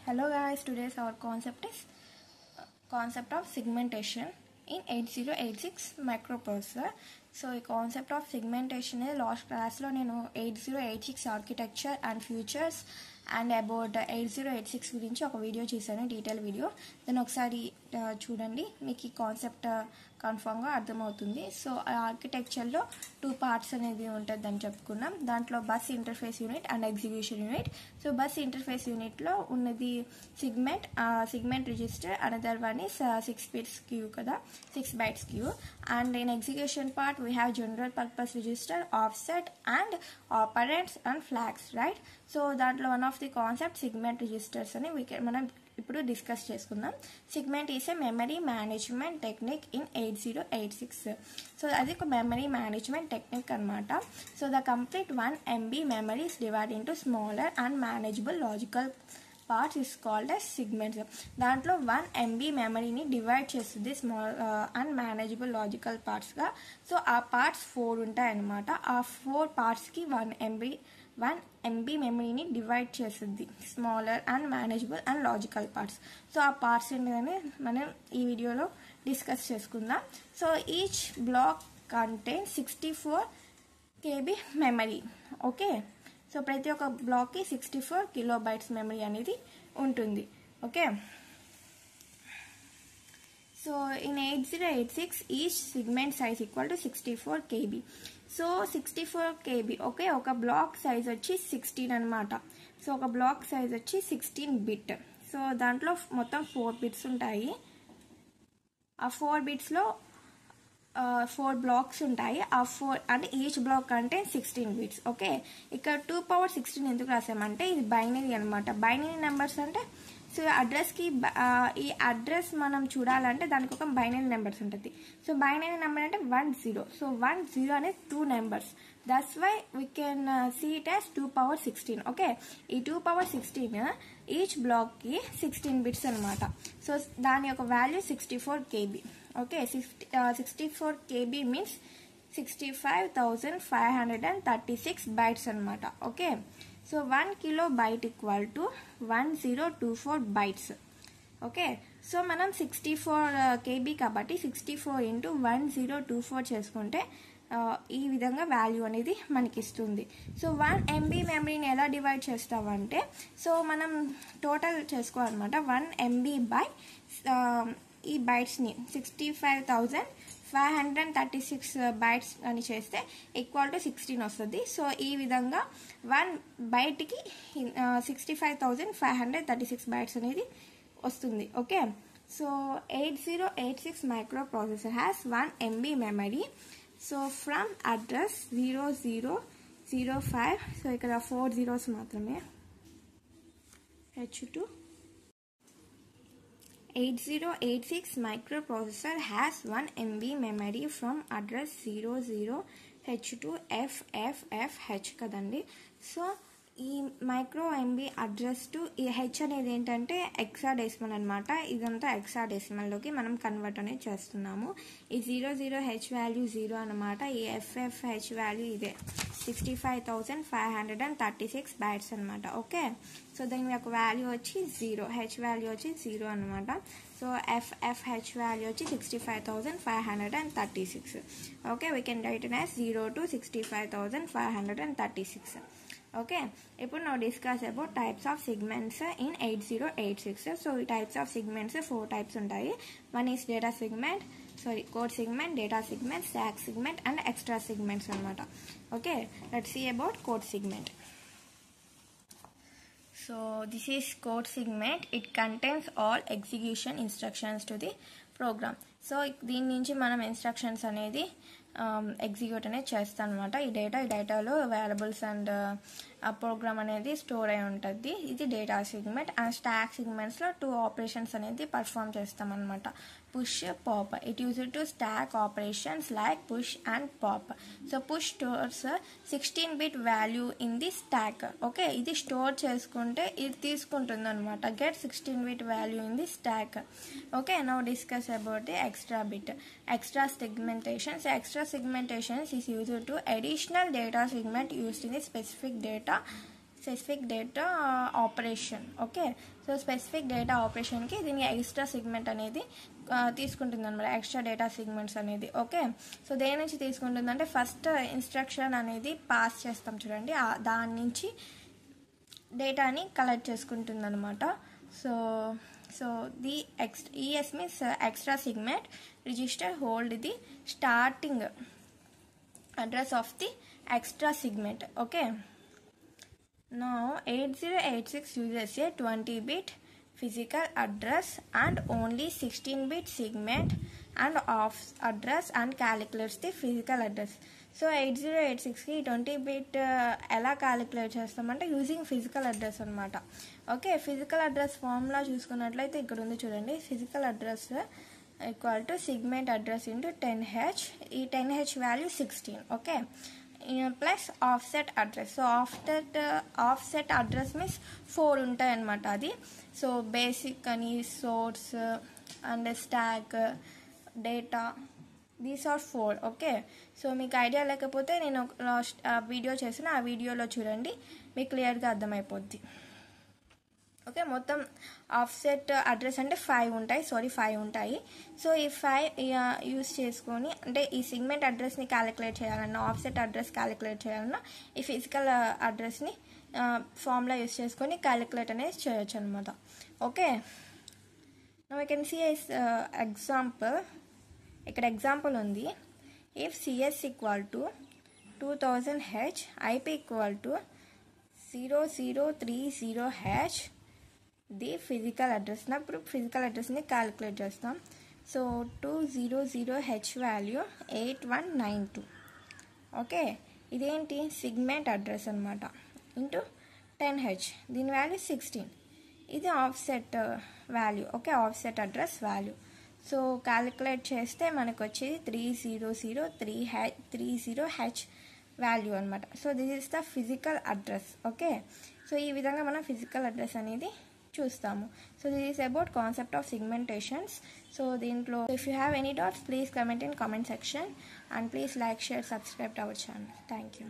Hello guys, today's our concept is concept of segmentation in 8086 microprocessor. So ఈ concept of segmentation last క్లాస్లో నేను 8086 architecture and futures and about 8086 గురించి ఒక video చేశాను, detail video. దాన్ని ఒకసారి చూడండి, మీకు ఈ కాన్సెప్ట్ కన్ఫామ్గా అర్థమవుతుంది. సో ఆ ఆర్కిటెక్చర్లో 2 పార్ట్స్ అనేది ఉంటుంది అని చెప్పుకున్నాం. దాంట్లో bus interface unit and execution unit. So bus interface యూనిట్లో ఉన్నది segment register, another one is 6 bits queue కదా, 6 bytes queue. And in execution part we have general purpose register, offset and operands and flags, right? So దాంట్లో one of the concept segment registers అని మనం ఇప్పుడు discuss చేసుకుందాం. Segment is a memory management technique in 8086. So అది ఒక memory management technique అనమాట. So the complete 1 MB memory is divide into smaller and manageable logical parts is called as segments. దాంట్లో 1 MB మెమరీని divide చేస్తుంది small and manageable logical పార్ట్స్గా. So ఆ parts 4 ఉంటాయి అన్నమాట. ఆ 4 పార్ట్స్కి 1 MB మెమరీని డివైడ్ చేస్తుంది, smaller and manageable and logical parts. So ఆ పార్ట్స్ ఏంటని మనం ఈ వీడియోలో డిస్కస్ చేసుకుందాం. So each black contain 64 KB memory. Okay, so ప్రతి ఒక్క బ్లాక్కి 64 KB మెమరీ అనేది ఉంటుంది. Okay, so in 8086 each segment size equal to 64 KB. So 64 KB. Okay, ఒక బ్లాక్ సైజ్ వచ్చి 16 అనమాట. సో ఒక బ్లాక్ సైజ్ వచ్చి 16 బిట్. సో దాంట్లో మొత్తం 4 బిట్స్ ఉంటాయి. ఆ 4 బిట్స్లో 4 బ్లాక్స్ ఉంటాయి. ఆ 4 అంటే ఈచ్ బ్లాక్ అంటే 16 బిట్స్. ఓకే, ఇక్కడ 2^16 ఎందుకు రాసామంటే ఇది బైనరీ అనమాట. బైనరీ నెంబర్స్ అంటే సో అడ్రస్కి ఈ అడ్రస్ మనం చూడాలంటే దానికి ఒక బైనరీ నెంబర్స్ ఉంటుంది. సో బైనరీ నెంబర్ అంటే 1 0. సో 1 0 అనేది 2 numbers. That's why we can see it as 2^16. Okay, ఈ 2^16 ఈచ్ బ్లాక్కి 16 బిట్స్ అనమాట. సో దాని యొక్క value 64 KB. Okay, 64 KB means 65,536 bytes అనమాట. Okay, so 1 kilobyte equal to 1024 bytes. Okay, so మనం 64 KB కాబట్టి 64 × 1024 చేసుకుంటే ఈ విధంగా వాల్యూ అనేది మనకి ఇస్తుంది. సో 1 MB మెమరీని ఎలా డివైడ్ చేస్తామంటే, సో మనం టోటల్ చేసుకోవాలన్నమాట. 1 MB బై ఈ బైట్స్ని 65,536 bytes అని చేస్తే ఈక్వల్ టు 16 వస్తుంది. సో ఈ విధంగా 1 బైట్కి 65,536 bytes అనేది వస్తుంది. Okay, so 8086 microprocessor has 1 MB memory. So from address 0005, so ఇక్కడ 4 zeros మాత్రమే, H2 8086 microprocessor has 1 MB memory from address 00H2FFFH కదండి. సో ఈ మైక్రో MB అడ్రస్ టు ఈ హెచ్ అనేది ఏంటంటే హెక్సాడెసిమల్ అనమాట. ఇదంతా హెక్సాడెసిమల్లోకి మనం కన్వర్ట్ అనేది చేస్తున్నాము. ఈ 00H వాల్యూ 0 అనమాట. ఈ FFH వాల్యూ ఇదే 65,536 bytes అనమాట. ఓకే, సో దీని యొక్క వాల్యూ వచ్చి 0, హెచ్ వాల్యూ వచ్చి 0 అనమాట. సో FFH వాల్యూ వచ్చి 65,536. Okay, we can write it as 0 to 65,536. Okay, ఇప్పుడు now discuss about types of segments in 8086. So ఈ టైప్స్ ఆఫ్ సిగ్మెంట్స్ 4 టైప్స్ ఉంటాయి. One is data segment, code segment, data segment, stack segment and extra segments అనమాట. Okay, let's see about code segment. So this is code segment. It contains all execution instructions to the program. So దీని నుంచి మనం instructions అనేది execute అనేది చేస్తాం అనమాట. ఈ డేటాలో వేరియబుల్స్ అండ్ ప్రోగ్రామ్ అనేది స్టోర్ అయి ఉంటుంది. ఇది డేటా సిగ్మెంట్. అండ్ స్టాక్ సిగ్మెంట్స్లో 2 ఆపరేషన్స్ అనేది పర్ఫామ్ చేస్తాం అనమాట. Push, pop. It use to stack operations like push and pop. So push stores 16 bit value in the stack. Okay, ఇది స్టోర్ చేసుకుంటే ఇది తీసుకుంటుంది అనమాట. Get 16 bit value in the stack. Okay, now discuss about the extra bit. Extra segmentation. So extra segmentation is used to additional data segment used in a specific data specific data operation. Okay, so specific data ఆపరేషన్కి దీనికి extra segment అనేది తీసుకుంటుంది అనమాట, extra data segments అనేది. Okay, so దేని నుంచి తీసుకుంటుందంటే first instruction అనేది pass చేస్తాం చూడండి, దాని నుంచి డేటాని కలెక్ట్ చేసుకుంటుంది అనమాట. So the ES means extra segment register hold the starting address of the extra segment. Okay, now 8086 uses a 20-bit physical address and only 16-bit segment and off address and calculates the physical address. So 8086కి 20-bit ఎలా calculate చేస్తామంటే using physical address అనమాట. Okay, physical address formula చూసుకున్నట్లయితే ఇక్కడ ఉంది చూడండి, physical address equal to segment address into 10H, ఈ 10H value 16. Okay, plus offset address. So offset address means 4 ఉంటాయి అన్నమాట అది. సో బేసిక్ అని, source and stack, data, these are 4. Okay, so మీకు ఐడియా లేకపోతే నేను లాస్ట్ వీడియో చేసిన ఆ వీడియోలో చూడండి, మీకు క్లియర్గా అర్థమైపోద్ది. ఓకే, మొత్తం ఆఫ్సెట్ అడ్రస్ అంటే 5 ఉంటాయి. సో ఈ 5 యూస్ చేసుకొని అంటే ఈ సెగ్మెంట్ అడ్రస్ని క్యాలిక్యులేట్ చేయాలన్నా, ఆఫ్సెట్ అడ్రస్ క్యాలిక్యులేట్ చేయాలన్నా ఈ ఫిజికల్ అడ్రస్ని ఫార్ములా యూస్ చేసుకొని క్యాలిక్యులేట్ అనేది చేయొచ్చు అనమాట. Okay, now I can see example. ఇక్కడ ఎగ్జాంపుల్ ఉంది, if CS equal to 2000H, IP equal to 0030H, the physical address. ఇప్పుడు ఫిజికల్ అడ్రస్ని క్యాలిక్యులేట్ చేస్తాం. So 200H value 8192. ఓకే, ఇదేంటి సిగ్మెంట్ అడ్రస్ అనమాట, ఇంటూ 10H, దీని వాల్యూ 16. ఇది offset value. Okay, offset address value. So calculate చేస్తే మనకు వచ్చేది 300330H వాల్యూ అనమాట. So this is the physical address. Okay, so ఈ విధంగా మనం ఫిజికల్ అడ్రస్ అనేది చూస్తాము. So this is about concept of segmentations. So దీంట్లో if you have any doubts please comment in comment section and please like, share, subscribe to our channel. Thank you.